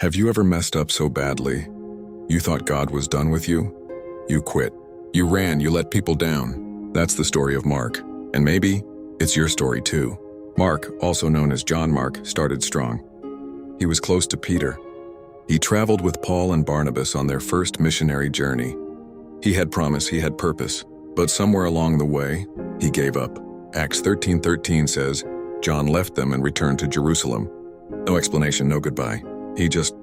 Have you ever messed up so badly you thought God was done with you? You quit. You ran, you let people down. That's the story of Mark. And maybe it's your story too. Mark, also known as John Mark, started strong. He was close to Peter. He traveled with Paul and Barnabas on their first missionary journey. He had promise, he had purpose, but somewhere along the way, he gave up. Acts 13:13 says, John left them and returned to Jerusalem. No explanation, no goodbye. He just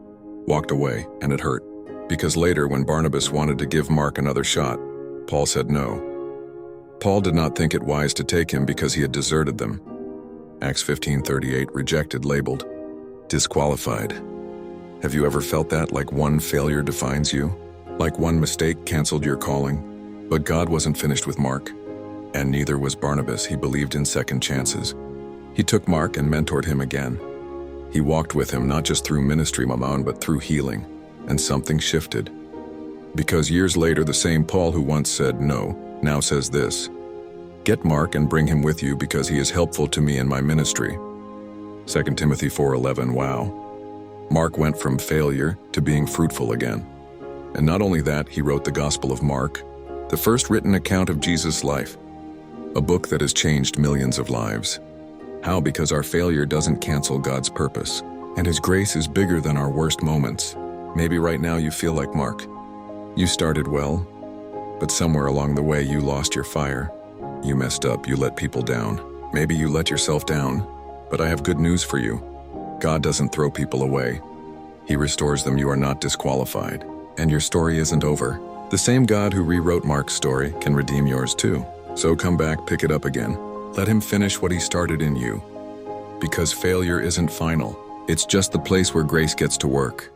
walked away, and it hurt. Because later, when Barnabas wanted to give Mark another shot, Paul said no. Paul did not think it wise to take him because he had deserted them. Acts 15:38, rejected, labeled, disqualified. Have you ever felt that, like one failure defines you? Like one mistake canceled your calling? But God wasn't finished with Mark. And neither was Barnabas. He believed in second chances. He took Mark and mentored him again. He walked with him not just through ministry, Mammon, but through healing. And something shifted. Because years later, the same Paul who once said no, now says this: get Mark and bring him with you because he is helpful to me in my ministry. 2 Timothy 4:11, wow. Mark went from failure to being fruitful again. And not only that, he wrote the Gospel of Mark, the first written account of Jesus' life, a book that has changed millions of lives. How? Because our failure doesn't cancel God's purpose, and His grace is bigger than our worst moments. Maybe right now you feel like Mark. You started well, but somewhere along the way you lost your fire. You messed up, you let people down. Maybe you let yourself down, but I have good news for you. God doesn't throw people away. He restores them. You are not disqualified, and your story isn't over. The same God who rewrote Mark's story can redeem yours too. So come back, pick it up again. Let Him finish what He started in you. Because failure isn't final. It's just the place where grace gets to work.